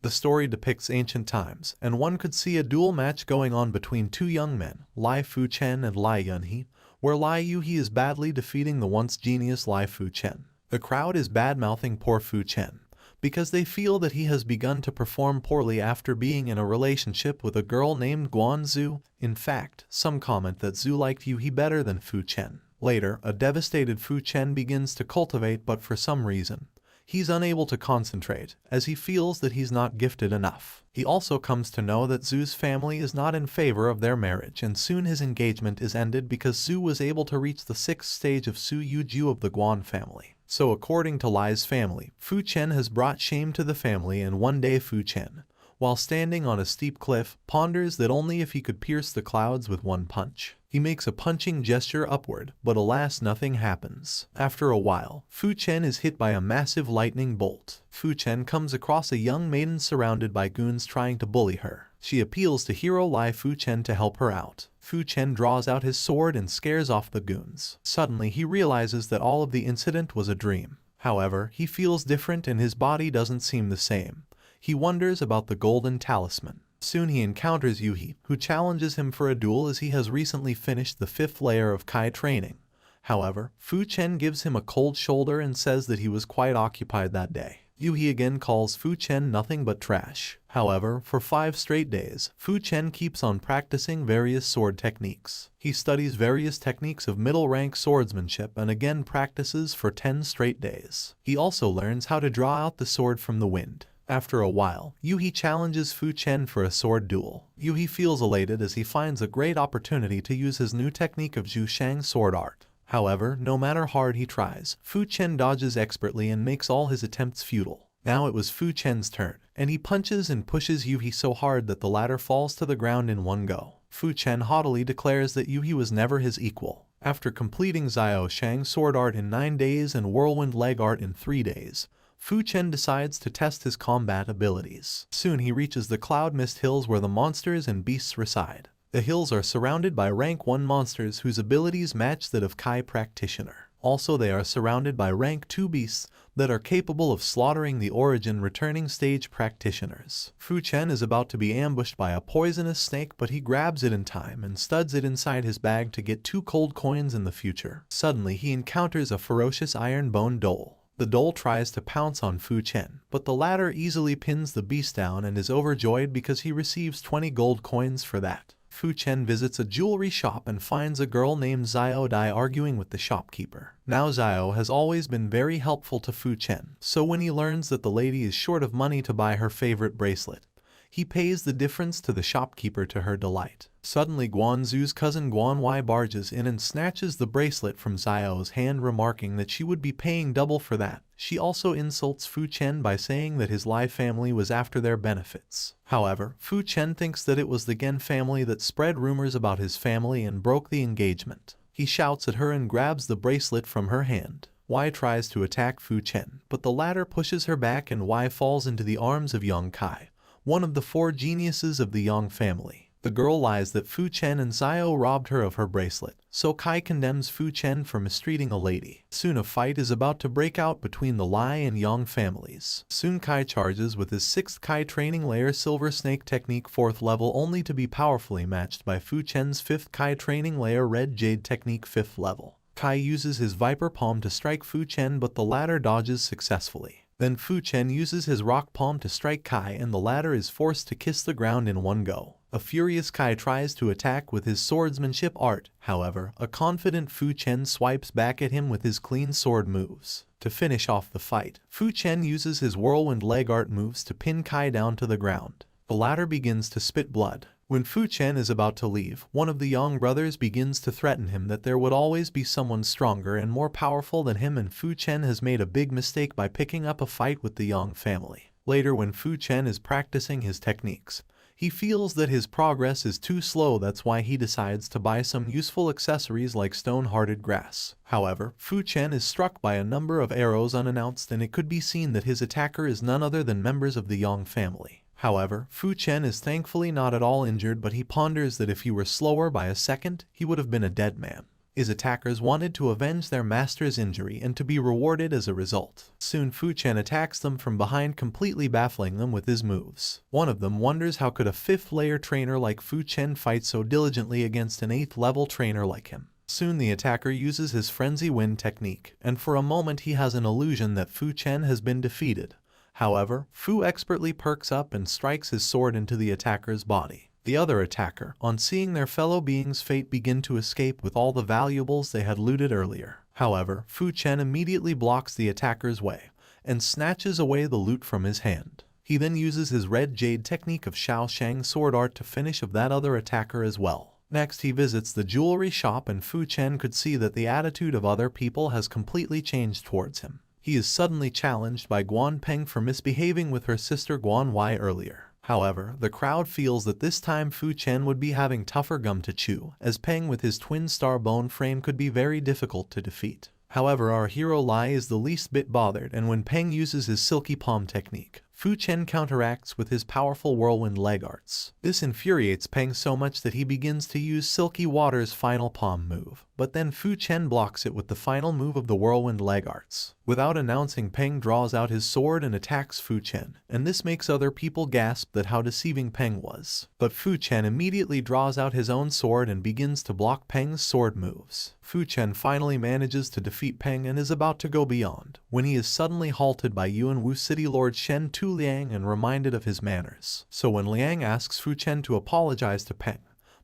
The story depicts ancient times, and one could see a duel match going on between two young men, Lai Fu-chen and Lai Yunhee, where Lai Yu-hee is badly defeating the once genius Lai Fu-chen. The crowd is bad-mouthing poor Fu-chen, because they feel that he has begun to perform poorly after being in a relationship with a girl named Guan Zhu. In fact, some comment that Zhu liked Yu-hee better than Fu-chen. Later, a devastated Fu-chen begins to cultivate, but for some reason, he's unable to concentrate, as he feels that he's not gifted enough. He also comes to know that Zhu's family is not in favor of their marriage, and soon his engagement is ended because Zhu was able to reach the 6th stage of Su Yu-ju of the Guan family. So according to Lai's family, Fu-chen has brought shame to the family, and one day Fu-chen, while standing on a steep cliff, ponders that only if he could pierce the clouds with one punch. He makes a punching gesture upward, but alas, nothing happens. After a while, Fu-chen is hit by a massive lightning bolt. Fu-chen comes across a young maiden surrounded by goons trying to bully her. She appeals to hero Lai Fu-chen to help her out. Fu-chen draws out his sword and scares off the goons. Suddenly, he realizes that all of the incident was a dream. However, he feels different and his body doesn't seem the same. He wonders about the golden talisman. Soon he encounters Yu-hee, who challenges him for a duel as he has recently finished the 5th layer of Kai training. However, Fu-chen gives him a cold shoulder and says that he was quite occupied that day. Yu-hee again calls Fu-chen nothing but trash. However, for 5 straight days, Fu-chen keeps on practicing various sword techniques. He studies various techniques of middle-rank swordsmanship and again practices for 10 straight days. He also learns how to draw out the sword from the wind. After a while, Yu-hee challenges Fu-chen for a sword duel. Yu-hee feels elated as he finds a great opportunity to use his new technique of Zhushang sword art. However, no matter how hard he tries, Fu-chen dodges expertly and makes all his attempts futile. Now it was Fu-chen's turn, and he punches and pushes Yu-hee so hard that the latter falls to the ground in one go. Fu-chen haughtily declares that Yu-hee was never his equal. After completing Xiao Shang sword art in 9 days and whirlwind leg art in 3 days, Fu-chen decides to test his combat abilities. Soon he reaches the Cloud Mist Hills where the monsters and beasts reside. The hills are surrounded by rank 1 monsters whose abilities match that of Kai practitioner. Also, they are surrounded by rank 2 beasts that are capable of slaughtering the origin returning stage practitioners. Fu-chen is about to be ambushed by a poisonous snake, but he grabs it in time and studs it inside his bag to get 2 gold coins in the future. Suddenly he encounters a ferocious iron-boned dhole. The dhole tries to pounce on Fu-chen, but the latter easily pins the beast down and is overjoyed because he receives 20 gold coins for that. Fu-chen visits a jewelry shop and finds a girl named Xiao Dai arguing with the shopkeeper. Now Xiao has always been very helpful to Fu-chen, so when he learns that the lady is short of money to buy her favorite bracelet, he pays the difference to the shopkeeper to her delight. Suddenly Guan Zhu's cousin Guan Wei barges in and snatches the bracelet from Xiao's hand, remarking that she would be paying double for that. She also insults Fu-chen by saying that his Lai family was after their benefits. However, Fu-chen thinks that it was the Gen family that spread rumors about his family and broke the engagement. He shouts at her and grabs the bracelet from her hand. Wei tries to attack Fu-chen, but the latter pushes her back and Wei falls into the arms of Yang Kai, one of the 4 geniuses of the Yang family. The girl lies that Fu-chen and Xiao robbed her of her bracelet, so Kai condemns Fu-chen for mistreating a lady. Soon a fight is about to break out between the Lai and Yang families. Soon Kai charges with his 6th Kai training layer Silver Snake technique 4th level, only to be powerfully matched by Fu-chen's 5th Kai training layer Red Jade technique 5th level. Kai uses his Viper Palm to strike Fu-chen, but the latter dodges successfully. Then Fu-chen uses his Rock Palm to strike Kai, and the latter is forced to kiss the ground in one go. A furious Kai tries to attack with his swordsmanship art. However, a confident Fu-chen swipes back at him with his clean sword moves. To finish off the fight, Fu-chen uses his whirlwind leg art moves to pin Kai down to the ground. The latter begins to spit blood. When Fu-chen is about to leave, one of the Yang brothers begins to threaten him that there would always be someone stronger and more powerful than him, and Fu-chen has made a big mistake by picking up a fight with the Yang family. Later, when Fu-chen is practicing his techniques, he feels that his progress is too slow. That's why he decides to buy some useful accessories like stone-hearted grass. However, Fu-chen is struck by a number of arrows unannounced, and it could be seen that his attacker is none other than members of the Yang family. However, Fu-chen is thankfully not at all injured, but he ponders that if he were slower by a second, he would have been a dead man. His attackers wanted to avenge their master's injury and to be rewarded as a result. Soon Fu Chen attacks them from behind, completely baffling them with his moves. One of them wonders how could a 5th layer trainer like Fu Chen fight so diligently against an 8th level trainer like him. Soon the attacker uses his frenzy wind technique, and for a moment he has an illusion that Fu Chen has been defeated. However, Fu expertly perks up and strikes his sword into the attacker's body. The other attacker, on seeing their fellow being's fate begin to escape with all the valuables they had looted earlier. However, Fu Chen immediately blocks the attacker's way and snatches away the loot from his hand. He then uses his red jade technique of Shaoshang sword art to finish of that other attacker as well. Next, he visits the jewelry shop, and Fu Chen could see that the attitude of other people has completely changed towards him. He is suddenly challenged by Guan Peng for misbehaving with her sister Guan Wei earlier. However, the crowd feels that this time Fu Chen would be having tougher gum to chew, as Peng with his twin star bone frame could be very difficult to defeat. However, our hero Lai is the least bit bothered, and when Peng uses his silky palm technique, Fu Chen counteracts with his powerful whirlwind leg arts. This infuriates Peng so much that he begins to use Silky Water's final palm move, but then Fu Chen blocks it with the final move of the whirlwind leg arts. Without announcing, Peng draws out his sword and attacks Fu Chen, and this makes other people gasp at how deceiving Peng was. But Fu Chen immediately draws out his own sword and begins to block Peng's sword moves. Fu Chen finally manages to defeat Peng and is about to go beyond, when he is suddenly halted by Yuanwu City Lord Shen Tu Liang and reminded of his manners. So when Liang asks Fu Chen to apologize to Peng,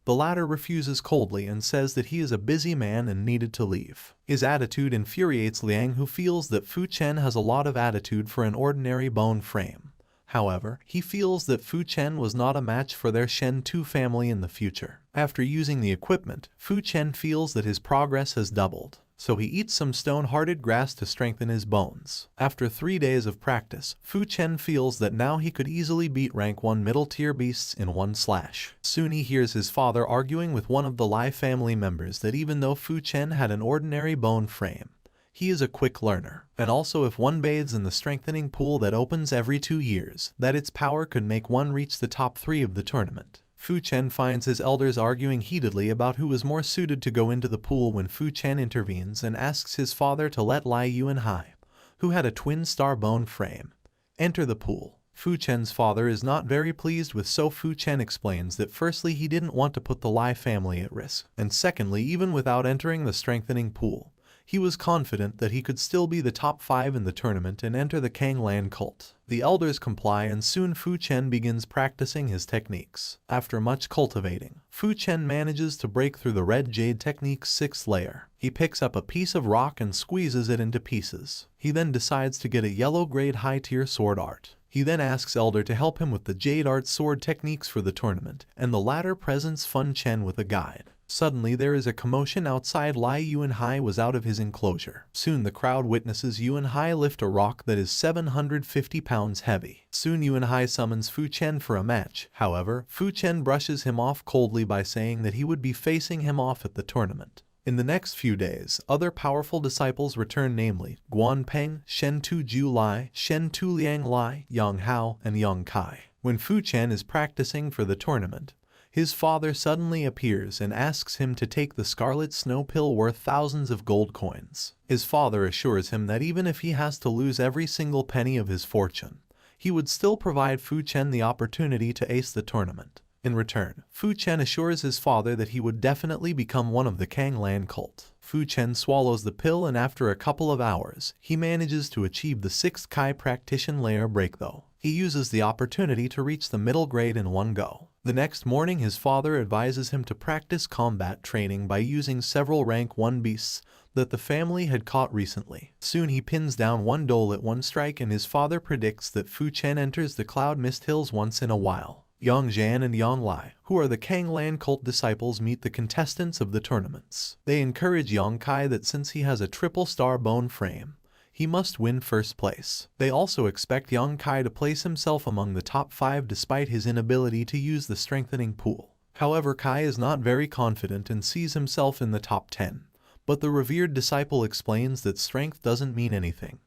the latter refuses coldly and says that he is a busy man and needed to leave. His attitude infuriates Liang, who feels that Fu Chen has a lot of attitude for an ordinary bone frame. However, he feels that Fu Chen was not a match for their Shen Tu family in the future. After using the equipment, Fu Chen feels that his progress has doubled. So he eats some stone-hearted grass to strengthen his bones. After 3 days of practice, Fu Chen feels that now he could easily beat rank 1 middle-tier beasts in one slash. Soon he hears his father arguing with one of the Lai family members that even though Fu Chen had an ordinary bone frame, he is a quick learner, and also if one bathes in the strengthening pool that opens every 2 years, that its power could make one reach the top 3 of the tournament. Fu Chen finds his elders arguing heatedly about who is more suited to go into the pool when Fu Chen intervenes and asks his father to let Lai Yuanhai, who had a twin star bone frame, enter the pool. Fu Chen's father is not very pleased with, so Fu Chen explains that firstly he didn't want to put the Lai family at risk, and secondly, even without entering the strengthening pool, he was confident that he could still be the top 5 in the tournament and enter the Kanglan cult. The elders comply, and soon Fu Chen begins practicing his techniques. After much cultivating, Fu Chen manages to break through the red jade technique's 6th layer. He picks up a piece of rock and squeezes it into pieces. He then decides to get a yellow grade high-tier sword art. He then asks Elder to help him with the jade art sword techniques for the tournament, and the latter presents Fun Chen with a guide. Suddenly there is a commotion outside. Lai Yuanhai was out of his enclosure. Soon the crowd witnesses Yuanhai lift a rock that is 750 pounds heavy. Soon Yuanhai summons Fu Chen for a match. However, Fu Chen brushes him off coldly by saying that he would be facing him off at the tournament. In the next few days, other powerful disciples return, namely Guan Peng, Shen Tu Ju Lai, Shen Tu Liang Lai, Yang Hao, and Yang Kai. When Fu Chen is practicing for the tournament, his father suddenly appears and asks him to take the scarlet snow pill worth thousands of gold coins. His father assures him that even if he has to lose every single penny of his fortune, he would still provide Fu Chen the opportunity to ace the tournament. In return, Fu Chen assures his father that he would definitely become one of the Kanglan cult. Fu Chen swallows the pill, and after a couple of hours, he manages to achieve the 6th Kai Practitioner layer break though. He uses the opportunity to reach the middle grade in one go. The next morning his father advises him to practice combat training by using several rank 1 beasts that the family had caught recently. Soon he pins down one dole at one strike, and his father predicts that Fu Chen enters the Cloud Mist Hills once in a while. Yang Zhan and Yang Lai, who are the Kanglan cult disciples, meet the contestants of the tournaments. They encourage Yang Kai that since he has a triple star bone frame, he must win first place. They also expect Yang Kai to place himself among the top 5 despite his inability to use the strengthening pool. However, Kai is not very confident and sees himself in the top 10, but the revered disciple explains that strength doesn't mean anything.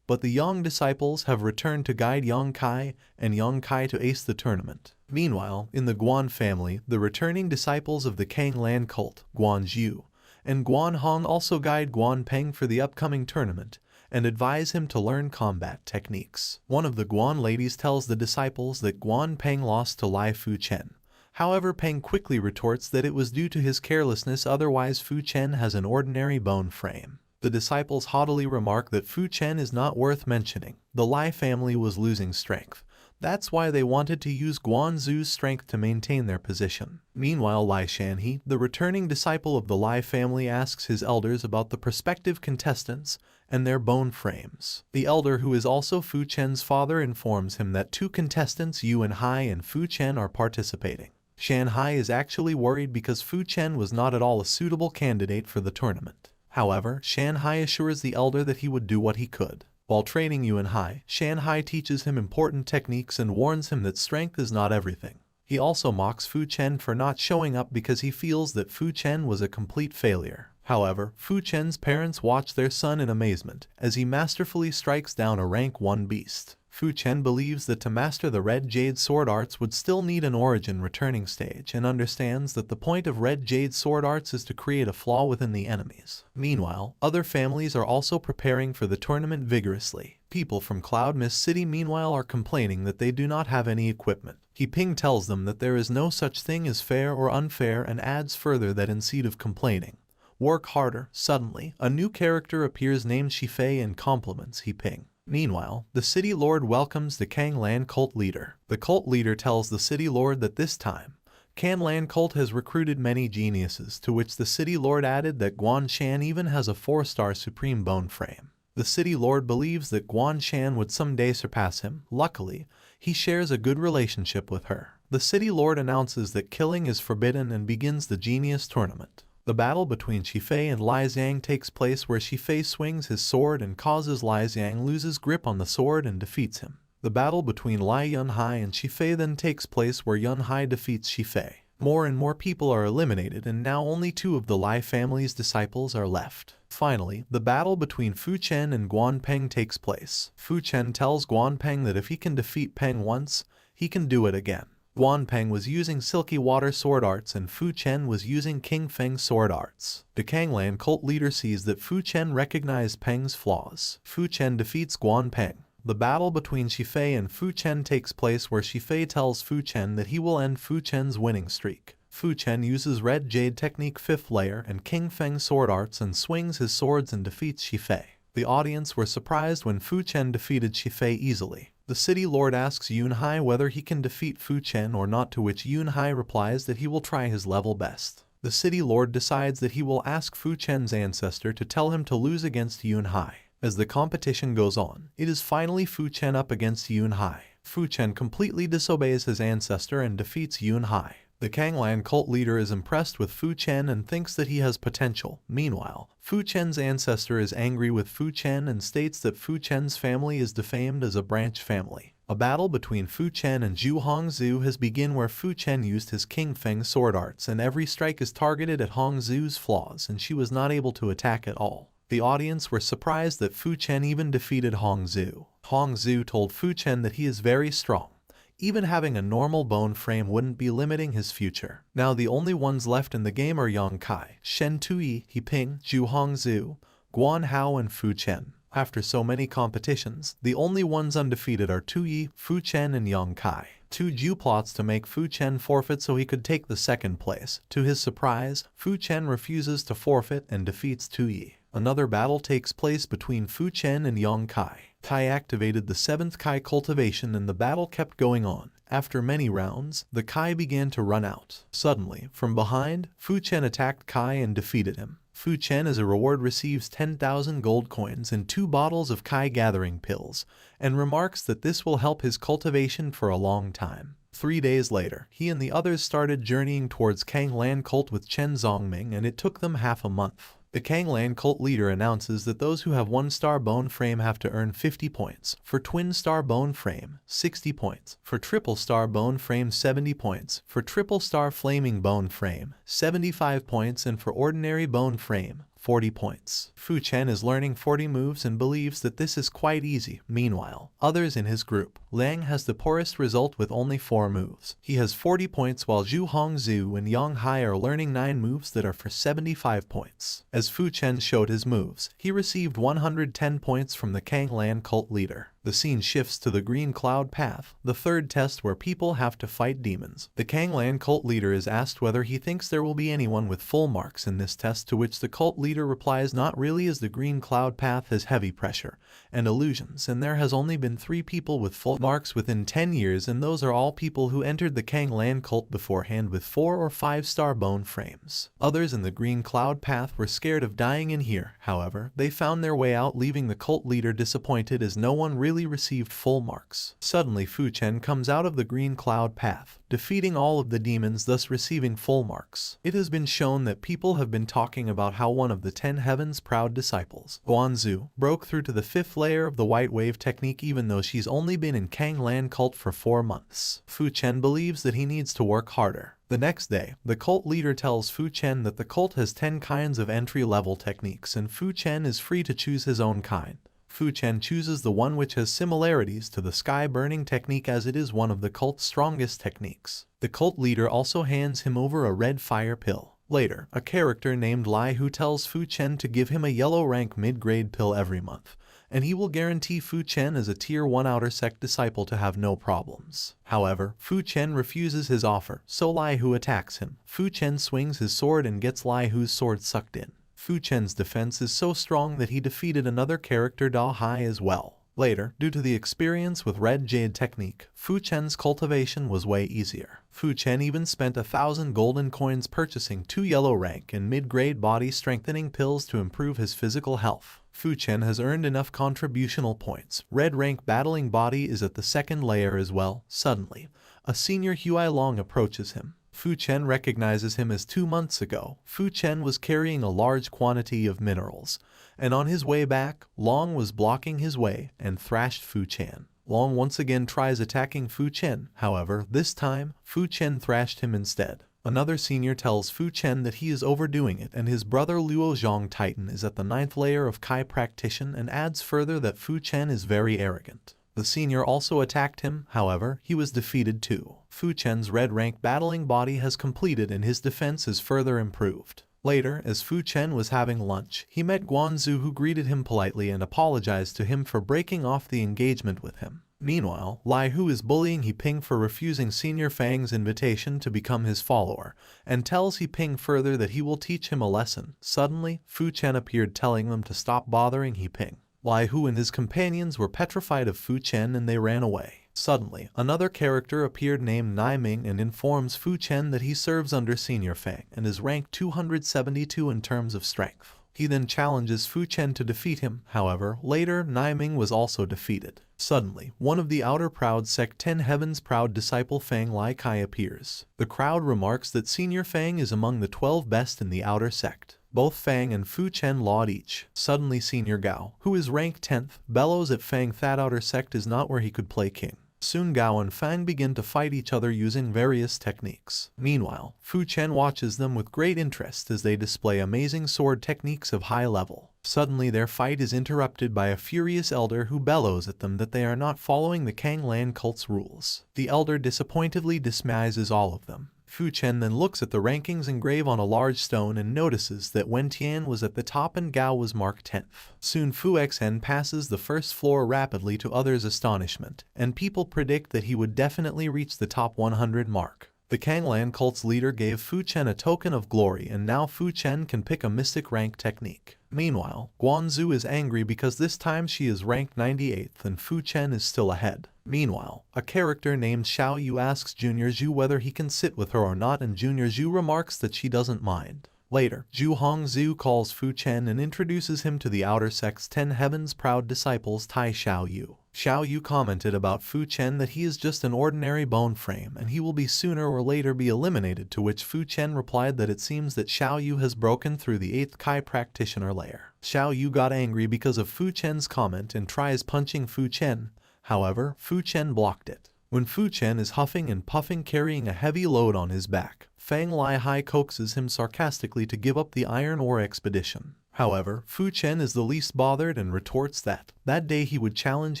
But the Yang disciples have returned to guide Yang Kai and Yang Kai to ace the tournament. Meanwhile, in the Guan family, the returning disciples of the Kanglan cult, Guan Zhu, and Guan Hong also guide Guan Peng for the upcoming tournament and advise him to learn combat techniques. One of the Guan ladies tells the disciples that Guan Peng lost to Lai Fu Chen. However, Peng quickly retorts that it was due to his carelessness, otherwise Fu Chen has an ordinary bone frame. The disciples haughtily remark that Fu Chen is not worth mentioning. The Lai family was losing strength. That's why they wanted to use Guan Zu's strength to maintain their position. Meanwhile, Lai Shanhe, the returning disciple of the Lai family, asks his elders about the prospective contestants and their bone frames. The elder, who is also Fu Chen's father, informs him that 2 contestants, Yuan Hai and Fu Chen, are participating. Shanhai is actually worried because Fu Chen was not at all a suitable candidate for the tournament. However, Shanhai assures the elder that he would do what he could. While training Yuan Hai, Shanhai teaches him important techniques and warns him that strength is not everything. He also mocks Fu Chen for not showing up because he feels that Fu Chen was a complete failure. However, Fu Chen's parents watch their son in amazement as he masterfully strikes down a rank 1 beast. Fu Chen believes that to master the Red Jade Sword Arts would still need an origin returning stage and understands that the point of Red Jade Sword Arts is to create a flaw within the enemies. Meanwhile, other families are also preparing for the tournament vigorously. People from Cloud Mist City meanwhile are complaining that they do not have any equipment. He Ping tells them that there is no such thing as fair or unfair and adds further that instead of complaining, work harder. Suddenly, a new character appears named Shifei and compliments He Ping. Meanwhile, the city lord welcomes the Kanglan cult leader. The cult leader tells the city lord that this time, Kanglan cult has recruited many geniuses, to which the city lord added that Guan Shan even has a 4-star supreme bone frame. The city lord believes that Guan Shan would someday surpass him. Luckily, he shares a good relationship with her. The city lord announces that killing is forbidden and begins the genius tournament. The battle between Shifei and Lai Xiang takes place where Shifei swings his sword and causes Lai Xiang loses grip on the sword and defeats him. The battle between Lai Yunhai and Shifei then takes place where Yunhai defeats Shifei. More and more people are eliminated and now only 2 of the Lai family's disciples are left. Finally, the battle between Fu Chen and Guan Peng takes place. Fu Chen tells Guan Peng that if he can defeat Peng once, he can do it again. Guan Peng was using Silky Water Sword Arts and Fu Chen was using King Feng Sword Arts. The Kanglan cult leader sees that Fu Chen recognized Peng's flaws. Fu Chen defeats Guan Peng. The battle between Shifei and Fu Chen takes place where Shifei tells Fu Chen that he will end Fu Chen's winning streak. Fu Chen uses Red Jade Technique 5th layer and King Feng Sword Arts and swings his swords and defeats Shifei. The audience were surprised when Fu Chen defeated Shifei easily. The city lord asks Yunhai whether he can defeat Fu Chen or not, to which Yunhai replies that he will try his level best. The city lord decides that he will ask Fu Chen's ancestor to tell him to lose against Yunhai. As the competition goes on, it is finally Fu Chen up against Yunhai. Fu Chen completely disobeys his ancestor and defeats Yunhai. The Kanglan cult leader is impressed with Fu Chen and thinks that he has potential. Meanwhile, Fu Chen's ancestor is angry with Fu Chen and states that Fu Chen's family is defamed as a branch family. A battle between Fu Chen and Zhu Hongzhu has begun where Fu Chen used his King Feng sword arts and every strike is targeted at Hongzhu's flaws and she was not able to attack at all. The audience were surprised that Fu Chen even defeated Hongzhu. Hongzhu told Fu Chen that he is very strong. Even having a normal bone frame wouldn't be limiting his future. Now the only ones left in the game are Yang Kai, Shen Tui, He Ping, Zhu Hongzhu, Guan Hao and Fu Chen. After so many competitions, the only ones undefeated are Tui, Fu Chen and Yang Kai. Zhu plots to make Fu Chen forfeit so he could take the second place. To his surprise, Fu Chen refuses to forfeit and defeats Tui. Another battle takes place between Fu Chen and Yang Kai. Kai activated the 7th Kai cultivation and the battle kept going on. After many rounds, the Kai began to run out. Suddenly, from behind, Fu Chen attacked Kai and defeated him. Fu Chen as a reward receives 10,000 gold coins and 2 bottles of Kai gathering pills, and remarks that this will help his cultivation for a long time. 3 days later, he and the others started journeying towards Kanglan cult with Chen Zongming and it took them half a month. The Kanglan cult leader announces that those who have 1-star bone frame have to earn 50 points, for twin-star bone frame, 60 points, for triple-star bone frame 70 points, for triple-star flaming bone frame, 75 points and for ordinary bone frame, 40 points. Fu Chen is learning 40 moves and believes that this is quite easy. Meanwhile, others in his group, Liang has the poorest result with only 4 moves. He has 40 points while Zhu Hongzhu and Yang Hai are learning 9 moves that are for 75 points. As Fu Chen showed his moves, he received 110 points from the Kanglan cult leader. The scene shifts to the Green Cloud Path, the third test where people have to fight demons. The Kanglan cult leader is asked whether he thinks there will be anyone with full marks in this test, to which the cult leader replies not really, as the Green Cloud Path has heavy pressure and illusions, and there has only been 3 people with full marks within 10 years, and those are all people who entered the Kanglan cult beforehand with 4 or 5-star bone frames. Others in the Green Cloud Path were scared of dying in here, however, they found their way out, leaving the cult leader disappointed as no one really received full marks. Suddenly Fu Chen comes out of the Green Cloud Path, defeating all of the demons, thus receiving full marks. It has been shown that people have been talking about how one of the 10 Heaven's proud disciples, Guanzu, broke through to the 5th layer of the White Wave technique even though she's only been in Kanglan cult for 4 months. Fu Chen believes that he needs to work harder. The next day, the cult leader tells Fu Chen that the cult has 10 kinds of entry-level techniques and Fu Chen is free to choose his own kind. Fu Chen chooses the one which has similarities to the sky burning technique, as it is one of the cult's strongest techniques. The cult leader also hands him over a red fire pill. Later, a character named Lai Hu tells Fu Chen to give him a yellow rank mid-grade pill every month, and he will guarantee Fu Chen as a tier 1 outer sect disciple to have no problems. However, Fu Chen refuses his offer, so Lai Hu attacks him. Fu Chen swings his sword and gets Lai Hu's sword sucked in. Fu Chen's defense is so strong that he defeated another character, Da Hai, as well. Later, due to the experience with Red Jade technique, Fu Chen's cultivation was way easier. Fu Chen even spent 1,000 golden coins purchasing 2 yellow rank and mid-grade body strengthening pills to improve his physical health. Fu Chen has earned enough contributional points. Red rank battling body is at the 2nd layer as well. Suddenly, a senior Huai Long approaches him. Fu Chen recognizes him as 2 months ago. Fu Chen was carrying a large quantity of minerals, and on his way back, Long was blocking his way and thrashed Fu Chen. Long once again tries attacking Fu Chen, however, this time, Fu Chen thrashed him instead. Another senior tells Fu Chen that he is overdoing it and his brother Luo Zhong Titan is at the 9th layer of Kai Practitioner, and adds further that Fu Chen is very arrogant. The senior also attacked him, however, he was defeated too. Fu Chen's red rank battling body has completed and his defense is further improved. Later, as Fu Chen was having lunch, he met Guanzu, who greeted him politely and apologized to him for breaking off the engagement with him. Meanwhile, Lai Hu is bullying He Ping for refusing Senior Fang's invitation to become his follower, and tells He Ping further that he will teach him a lesson. Suddenly, Fu Chen appeared telling them to stop bothering He Ping. Lai Hu and his companions were petrified of Fu Chen and they ran away. Suddenly, another character appeared named Nai Ming and informs Fu Chen that he serves under Senior Fang and is ranked 272 in terms of strength. He then challenges Fu Chen to defeat him, however, later Nai Ming was also defeated. Suddenly, one of the outer proud sect 10 Heaven's proud disciple Fang Lai Kai appears. The crowd remarks that Senior Fang is among the 12 best in the outer sect. Both Fang and Fu Chen laud each. Suddenly Senior Gao, who is ranked 10th, bellows at Fang that outer sect is not where he could play king. Soon Gao and Fang begin to fight each other using various techniques. Meanwhile, Fu Chen watches them with great interest as they display amazing sword techniques of high level. Suddenly their fight is interrupted by a furious elder who bellows at them that they are not following the Kanglan cult's rules. The elder disappointedly dismisses all of them. Fu Chen then looks at the rankings engraved on a large stone and notices that Wen Tian was at the top and Gao was marked 10th. Soon Fu Xen passes the first floor rapidly to others' astonishment, and people predict that he would definitely reach the top 100 mark. The Kanglan cult's leader gave Fu Chen a token of glory and now Fu Chen can pick a mystic rank technique. Meanwhile, Guanzu is angry because this time she is ranked 98th and Fu Chen is still ahead. Meanwhile, a character named Xiao Yu asks Junior Zhu whether he can sit with her or not and Junior Zhu remarks that she doesn't mind. Later, Zhu Hongzhu calls Fu Chen and introduces him to the outer sect's 10 Heaven's proud disciples Tai Xiao Yu. Xiao Yu commented about Fu Chen that he is just an ordinary bone frame and he will be sooner or later be eliminated, to which Fu Chen replied that it seems that Xiao Yu has broken through the 8th Kai Practitioner layer. Xiao Yu got angry because of Fu Chen's comment and tries punching Fu Chen. However, Fu Chen blocked it. When Fu Chen is huffing and puffing carrying a heavy load on his back, Fang Lai Hai coaxes him sarcastically to give up the iron ore expedition. However, Fu Chen is the least bothered and retorts that day he would challenge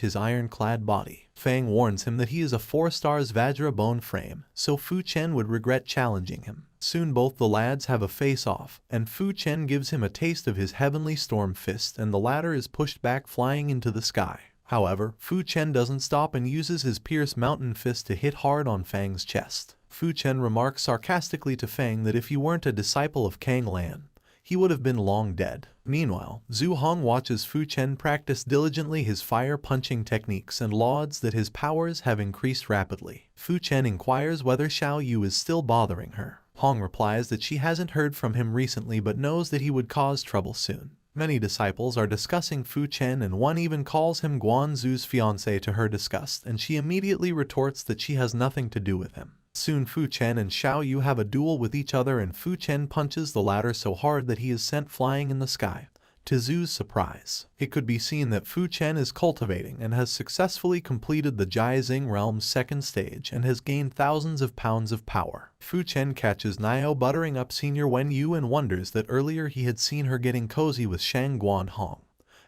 his ironclad body. Fang warns him that he is a 4-star's Vajra bone frame, so Fu Chen would regret challenging him. Soon both the lads have a face-off, and Fu Chen gives him a taste of his heavenly storm fist and the latter is pushed back flying into the sky. However, Fu Chen doesn't stop and uses his Pierce Mountain Fist to hit hard on Fang's chest. Fu Chen remarks sarcastically to Fang that if he weren't a disciple of Kang Lan, he would have been long dead. Meanwhile, Zhu Hong watches Fu Chen practice diligently his fire-punching techniques and lauds that his powers have increased rapidly. Fu Chen inquires whether Xiao Yu is still bothering her. Hong replies that she hasn't heard from him recently but knows that he would cause trouble soon. Many disciples are discussing Fu Chen and one even calls him Guan Zu's fiancé to her disgust and she immediately retorts that she has nothing to do with him. Soon Fu Chen and Xiao Yu have a duel with each other and Fu Chen punches the latter so hard that he is sent flying in the sky. To Zhu's surprise, it could be seen that Fu Chen is cultivating and has successfully completed the Jiaxing realm's second stage and has gained thousands of pounds of power. Fu Chen catches Nio buttering up Senior Wen Yu and wonders that earlier he had seen her getting cozy with Shang Guan Hong,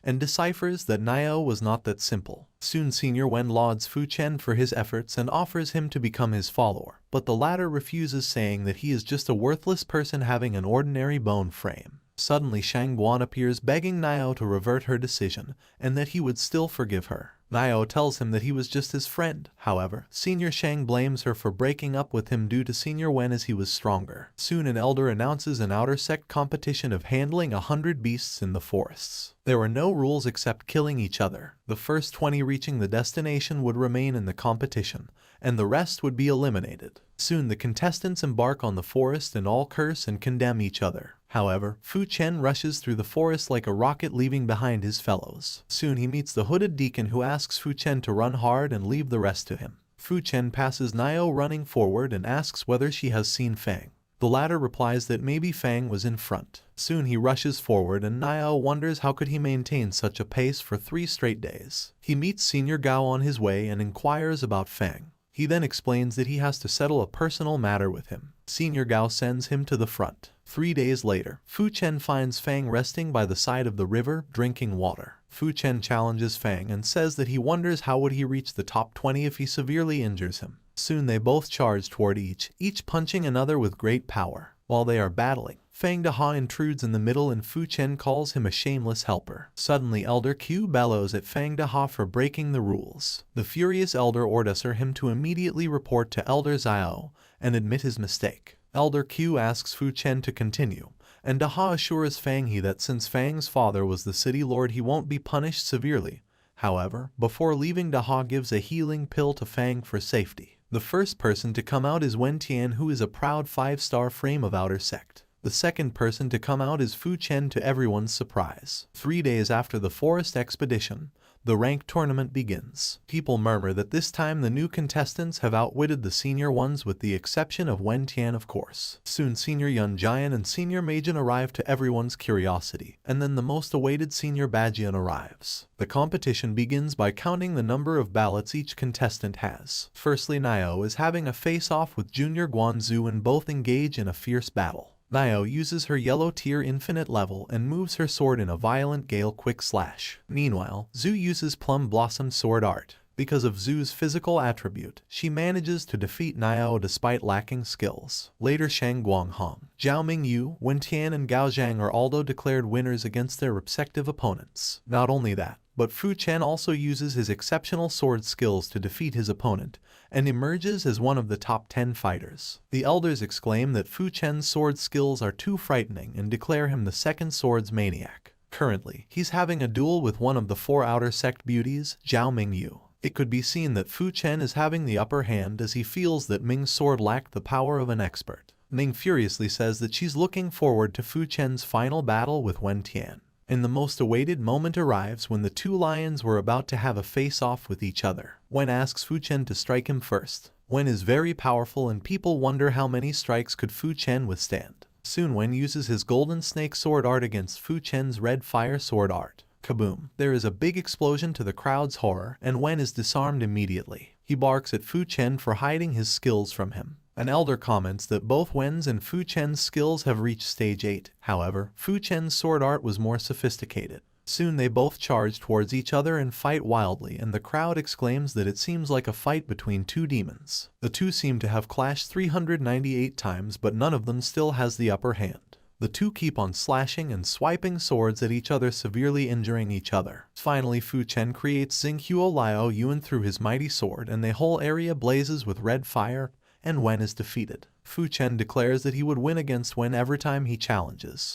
and deciphers that Nio was not that simple. Soon Senior Wen lauds Fu Chen for his efforts and offers him to become his follower, but the latter refuses, saying that he is just a worthless person having an ordinary bone frame. Suddenly Shang Guan appears begging Nio to revert her decision and that he would still forgive her. Nio tells him that he was just his friend. However, Senior Shang blames her for breaking up with him due to Senior Wen as he was stronger. Soon an elder announces an outer sect competition of handling 100 beasts in the forests. There were no rules except killing each other. The first 20 reaching the destination would remain in the competition, and the rest would be eliminated. Soon the contestants embark on the forest and all curse and condemn each other. However, Fu Chen rushes through the forest like a rocket, leaving behind his fellows. Soon he meets the hooded deacon who asks Fu Chen to run hard and leave the rest to him. Fu Chen passes Nio running forward and asks whether she has seen Fang. The latter replies that maybe Fang was in front. Soon he rushes forward and Nio wonders how could he maintain such a pace for 3 straight days. He meets Senior Gao on his way and inquires about Fang. He then explains that he has to settle a personal matter with him. Senior Gao sends him to the front. 3 days later, Fu Chen finds Fang resting by the side of the river, drinking water. Fu Chen challenges Fang and says that he wonders how would he reach the top 20 if he severely injures him. Soon they both charge toward each punching another with great power. While they are battling, Fang Daha intrudes in the middle and Fu Chen calls him a shameless helper. Suddenly Elder Q bellows at Fang Daha for breaking the rules. The furious elder orders him to immediately report to Elder Xiao and admit his mistake. Elder Q asks Fu Chen to continue, and Daha assures Fang He that since Fang's father was the city lord he won't be punished severely. However, before leaving, Daha gives a healing pill to Fang for safety. The first person to come out is Wen Tian, who is a proud 5-star frame of outer sect. The second person to come out is Fu Chen, to everyone's surprise. 3 days after the forest expedition, the rank tournament begins. People murmur that this time the new contestants have outwitted the senior ones with the exception of Wen Tian, of course. Soon Senior Yun Jian and Senior Majin arrive to everyone's curiosity, and then the most awaited Senior Bajian arrives. The competition begins by counting the number of ballots each contestant has. Firstly, Nio is having a face-off with Junior Guanzu and both engage in a fierce battle. Nio uses her yellow tier infinite level and moves her sword in a violent gale quick slash. Meanwhile, Zhu uses Plum Blossom sword art. Because of Zhu's physical attribute, she manages to defeat Nio despite lacking skills. Later, Shang Guanghong, Zhao Mingyu, Wen Tian and Gao Zhang are also declared winners against their respective opponents. Not only that, but Fu Chen also uses his exceptional sword skills to defeat his opponent, and emerges as one of the top 10 fighters. The elders exclaim that Fu Chen's sword skills are too frightening and declare him the second swords maniac. Currently, he's having a duel with one of the 4 outer sect beauties, Zhao Mingyu. It could be seen that Fu Chen is having the upper hand as he feels that Ming's sword lacked the power of an expert. Ming furiously says that she's looking forward to Fu Chen's final battle with Wen Tian. And the most awaited moment arrives when the 2 lions were about to have a face-off with each other. Wen asks Fu Chen to strike him first. Wen is very powerful and people wonder how many strikes could Fu Chen withstand. Soon Wen uses his golden snake sword art against Fu Chen's red fire sword art. Kaboom! There is a big explosion to the crowd's horror and Wen is disarmed immediately. He barks at Fu Chen for hiding his skills from him. An elder comments that both Wen's and Fu Chen's skills have reached stage 8. However, Fu Chen's sword art was more sophisticated. Soon they both charge towards each other and fight wildly, and the crowd exclaims that it seems like a fight between two demons. The two seem to have clashed 398 times, but none of them still has the upper hand. The two keep on slashing and swiping swords at each other, severely injuring each other. Finally, Fu Chen creates Xinghuo Liao Yuan through his mighty sword, and the whole area blazes with red fire, and Wen is defeated. Fu Chen declares that he would win against Wen every time he challenges.